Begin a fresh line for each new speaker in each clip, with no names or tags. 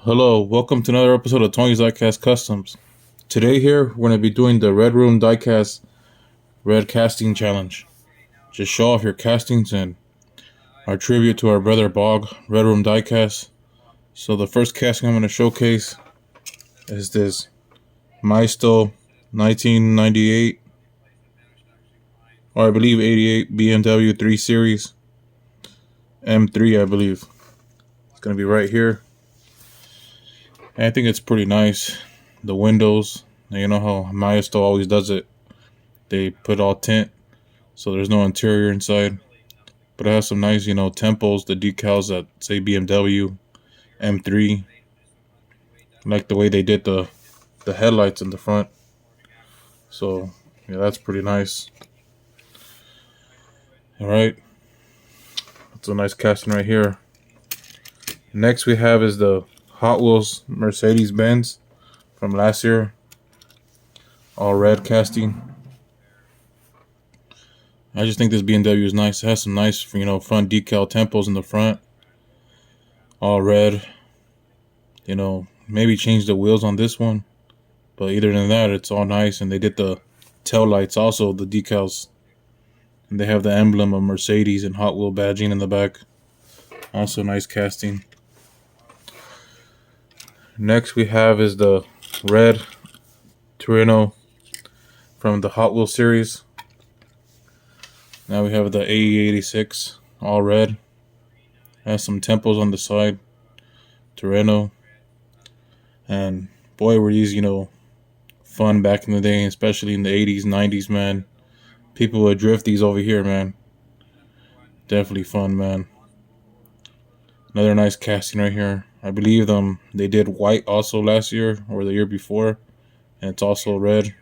Hello, welcome to another episode of Tony's Diecast Customs. Today here, we're going to be doing the Red Room Diecast Red Casting Challenge. Just show off your castings and our tribute to our brother Bog, Red Room Diecast. So the first casting I'm going to showcase is this Maisto 1998, or I believe 88 BMW 3 Series M3, I believe. It's going to be right here. And I think it's pretty nice. The windows, you know how Maisto always does it. They put all tint, so there's no interior inside. But it has some nice, temples, the decals that say BMW M3. I like the way they did the headlights in the front. So, yeah, that's pretty nice. Alright. That's a nice casting right here. Next we have is the Hot Wheels Mercedes-Benz from last year. All red casting. I just think this BMW is nice. It has some nice, front decal temples in the front. All red. Maybe change the wheels on this one. But other than that, it's all nice. And they did the tail lights also, the decals. And they have the emblem of Mercedes and Hot Wheel badging in the back. Also nice casting. Next we have is the red Torino from the Hot Wheel series. Now we have the AE86, all red. Has some temples on the side. Torino. And boy, were these, fun back in the day, especially in the 80s, 90s, man. People would drift these over here, man. Definitely fun, man. Another nice casting right here. I believe they did white also last year or the year before. And it's also red.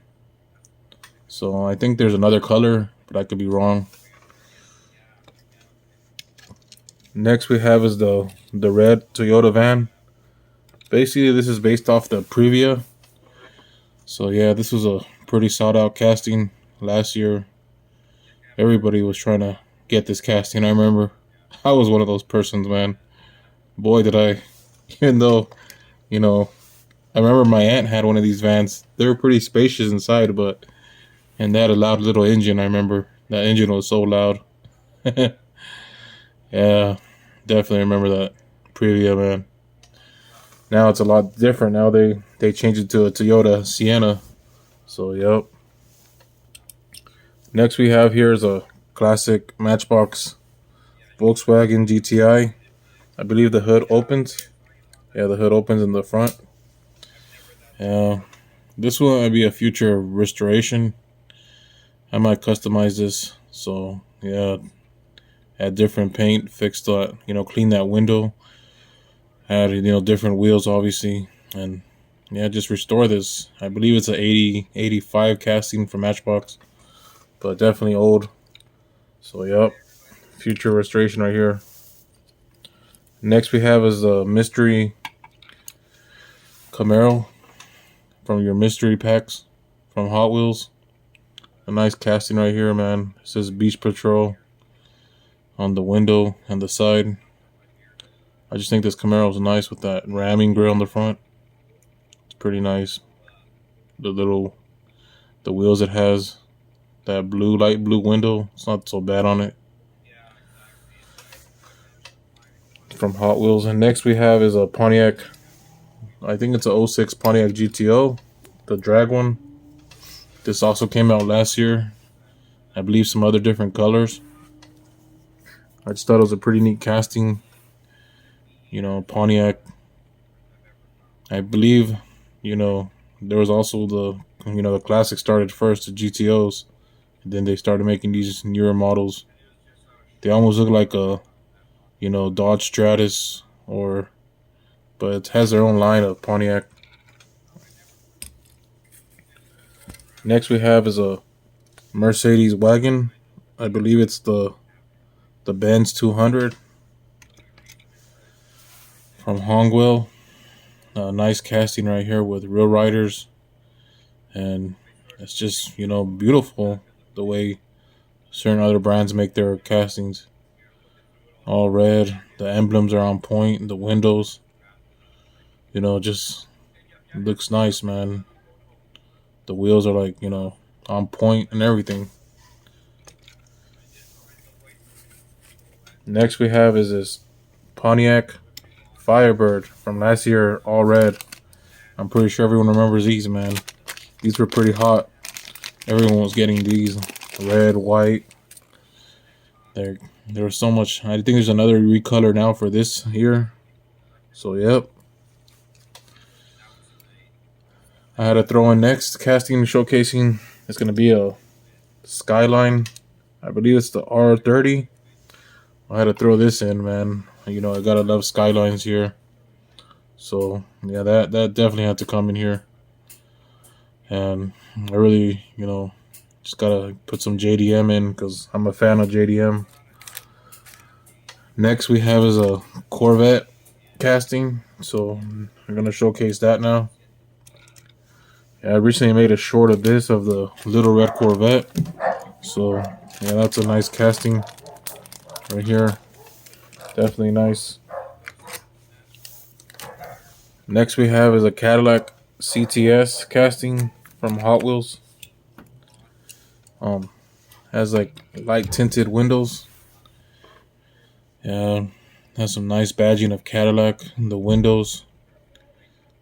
So I think there's another color, but I could be wrong. Next we have is the red Toyota van. Basically, this is based off the Previa. So yeah, this was a pretty sought out casting last year. Everybody was trying to get this casting. I remember I was one of those persons, man. Boy, did I. Even though, I remember my aunt had one of these vans. They were pretty spacious inside, and they had a loud little engine. I remember that engine was so loud. Yeah, definitely remember that Previa, man. Now it's a lot different. Now they changed it to a Toyota Sienna. So, yep. Next we have here is a classic Matchbox Volkswagen GTI. I believe the hood opens. Yeah, the hood opens in the front. This will might be a future restoration. I might customize this. So, yeah. Add different paint, fix the, clean that window. Add, different wheels, obviously. And, yeah, just restore this. I believe it's an 85 casting for Matchbox. But definitely old. So, yep. Future restoration right here. Next we have is the mystery Camaro from your mystery packs from Hot Wheels. A nice casting right here, man. It says Beach Patrol on the window and the side. I just think this Camaro is nice with that ramming grill on the front. It's pretty nice. The wheels it has, that light blue window, it's not so bad on it. From Hot Wheels. And next we have is a Pontiac. I think it's a 06 Pontiac GTO, the drag one. This also came out last year. I believe some other different colors. I just thought it was a pretty neat casting. Pontiac. I believe, there was also the classic started first, the GTOs. And then they started making these newer models. They almost look like a, Dodge Stratus but it has their own line of Pontiac. Next we have is a Mercedes wagon. I believe it's the Benz 200 from Hongwell. Nice casting right here with real riders. And it's just, beautiful the way certain other brands make their castings. All red. The emblems are on point. The windows. Just looks nice, man. The wheels are like, on point and everything. Next we have is this Pontiac Firebird from last year, all red. I'm pretty sure everyone remembers these, man. These were pretty hot. Everyone was getting these, red, white. There was so much. I think there's another recolor now for this year. So yep. I had to throw in next casting and showcasing. It's gonna be a Skyline. I believe it's the R30. I had to throw this in, man. I gotta love Skylines here. So yeah, that definitely had to come in here. And I really, just gotta put some JDM in because I'm a fan of JDM. Next we have is a Corvette casting. So I'm gonna showcase that now. Yeah, I recently made a short of this of the little red Corvette. So yeah, that's a nice casting right here. Definitely nice. Next we have is a Cadillac CTS casting from Hot Wheels. Has like light tinted windows. Yeah, has some nice badging of Cadillac. The windows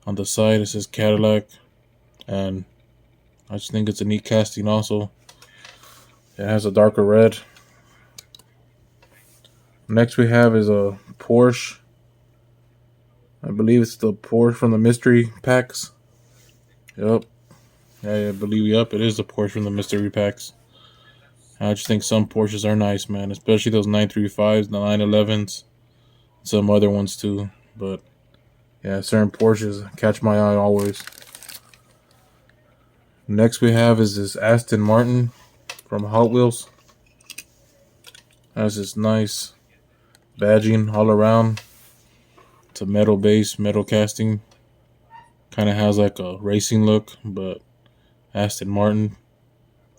on the side it says Cadillac, and I just think it's a neat casting. Also, it has a darker red. Next we have is a Porsche. I believe it's the Porsche from the mystery packs. Yep. Yeah, I believe, yep, it is the Porsche from the mystery packs. I just think some Porsches are nice, man. Especially those 935s, the 911s. Some other ones too. But yeah, certain Porsches catch my eye always. Next we have is this Aston Martin from Hot Wheels. Has this nice badging all around. It's a metal base, metal casting. Kind of has like a racing look, but Aston Martin,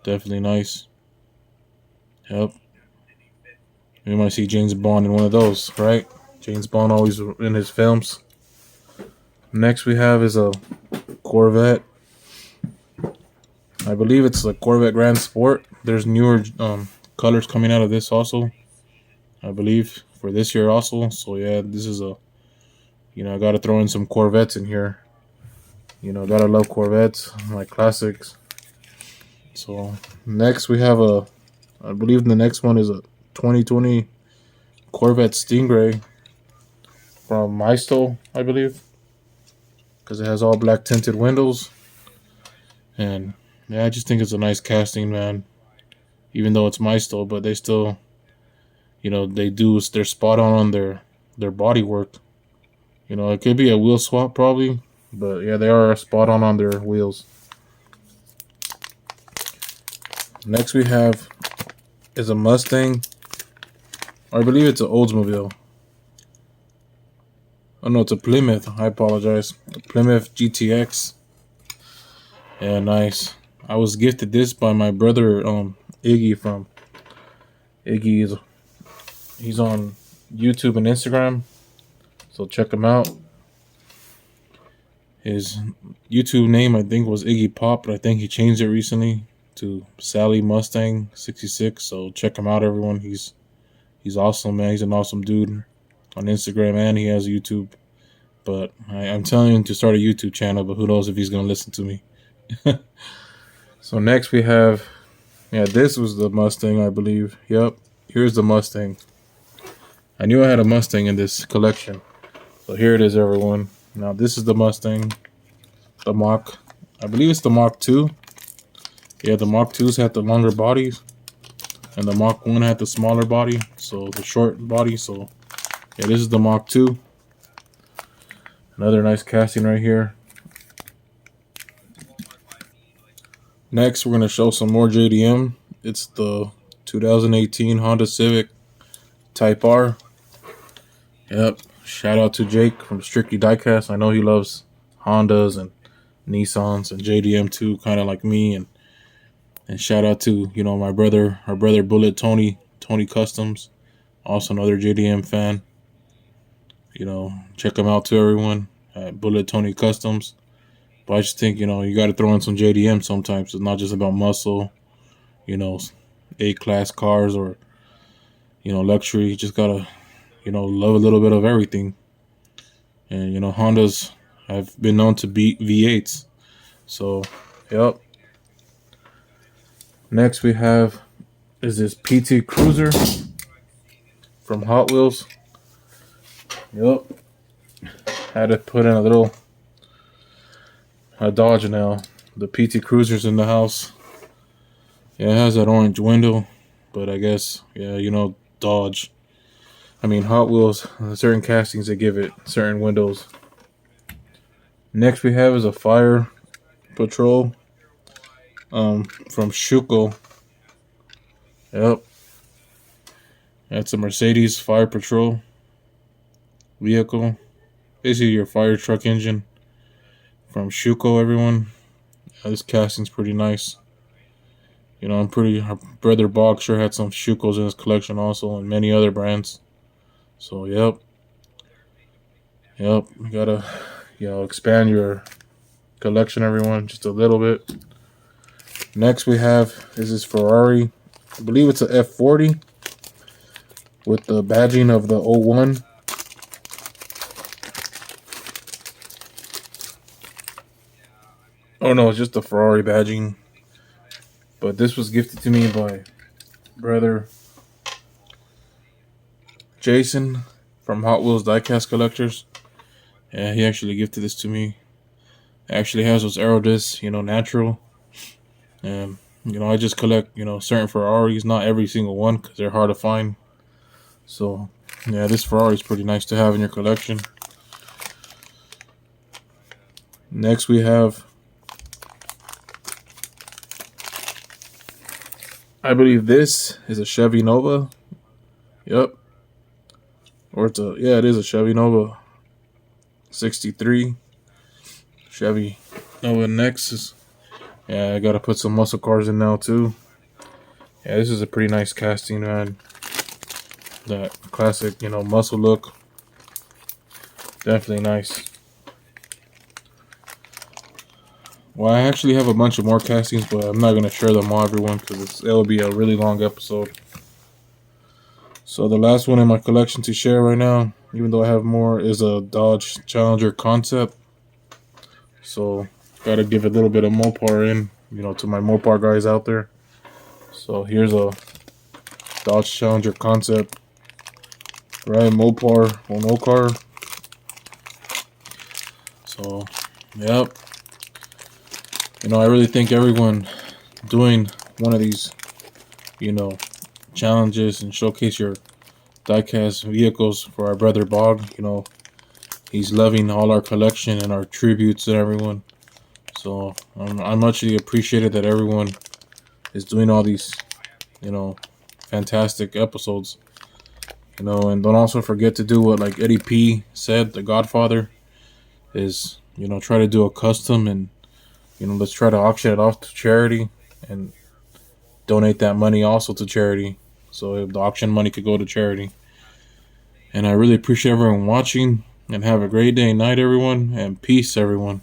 definitely nice. Yep. You might see James Bond in one of those, right? James Bond always in his films. Next we have is a Corvette. I believe it's the Corvette Grand Sport. There's newer colors coming out of this also, I believe, for this year also. So yeah, this is I gotta throw in some Corvettes in here. Gotta love Corvettes, like classics. So next we have I believe the next one is a 2020 Corvette Stingray from Maisto, I believe, because it has all black tinted windows. And yeah, I just think it's a nice casting, man. Even though it's Maisto, but they still, they're spot on their body work. It could be a wheel swap probably, but yeah, they are spot on their wheels. Next we have is a Mustang. Or I believe it's an Oldsmobile. Oh no, it's a Plymouth. I apologize. A Plymouth GTX. Yeah, nice. I was gifted this by my brother, Iggy from Iggy. He's on YouTube and Instagram, so check him out. His YouTube name I think was Iggy Pop, but I think he changed it recently to Sally Mustang 66. So check him out, everyone. He's awesome, man. He's an awesome dude on Instagram, and he has YouTube. But I'm telling him to start a YouTube channel, but who knows if he's gonna listen to me. So next we have, this was the Mustang, I believe. Yep, here's the Mustang. I knew I had a Mustang in this collection. So here it is, everyone. Now this is the Mustang, the Mach. I believe it's the Mach 2. Yeah, the Mach 2s had the longer bodies, and the Mach 1 had the smaller body, so the short body. So yeah, this is the Mach 2. Another nice casting right here. Next, we're going to show some more JDM. It's the 2018 Honda Civic Type R. Yep. Shout out to Jake from Strictly Diecast. I know he loves Hondas and Nissans and JDM too, kind of like me. And shout out to, our brother Bullet Tony Customs, also another JDM fan. Check him out too, everyone. at Bullet Tony Customs. But I just think, you got to throw in some JDM sometimes. It's not just about muscle, you know, A-class cars or, luxury. You just got to, love a little bit of everything. And, Hondas have been known to beat V8s. So, yep. Next we have is this PT Cruiser from Hot Wheels. Yep. Had to put in a Dodge now. The PT Cruiser's in the house. Yeah, it has that orange window, but I guess, Dodge. I mean, Hot Wheels, certain castings, they give it certain windows. Next we have is a Fire Patrol from Schuco. Yep. That's a Mercedes Fire Patrol vehicle. Basically your fire truck engine from Schuco, everyone. This casting's pretty nice. Our brother Bog sure had some Schucos in his collection also, and many other brands. So, yep. You gotta, expand your collection, everyone, just a little bit. Next we have is this Ferrari. I believe it's a F40 with the badging of the 01. Oh no, it's just the Ferrari badging. But this was gifted to me by brother Jason from Hot Wheels Diecast Collectors. Yeah, he actually gifted this to me. It actually has those Aerodiscs, natural. And, I just collect, certain Ferraris, not every single one because they're hard to find. So, yeah, this Ferrari is pretty nice to have in your collection. Next we have, I believe this is a Chevy Nova. Yep. Or it is a Chevy Nova 63. Chevy Nova Nexus. Yeah, I gotta put some muscle cars in now too. Yeah, this is a pretty nice casting, man. That classic, muscle look. Definitely nice. Well, I actually have a bunch of more castings, but I'm not going to share them all, everyone, because it'll be a really long episode. So the last one in my collection to share right now, even though I have more, is a Dodge Challenger Concept. So got to give a little bit of Mopar in, to my Mopar guys out there. So here's a Dodge Challenger Concept. Right, Mopar or no car. So, yep. I really think everyone doing one of these, challenges and showcase your diecast vehicles for our brother Bog. He's loving all our collection and our tributes and everyone. So I muchly appreciated that everyone is doing all these, fantastic episodes. And don't also forget to do what like Eddie P said, the Godfather, is, try to do a custom and, let's try to auction it off to charity and donate that money also to charity. So if the auction money could go to charity. And I really appreciate everyone watching, and have a great day and night, everyone, and peace, everyone.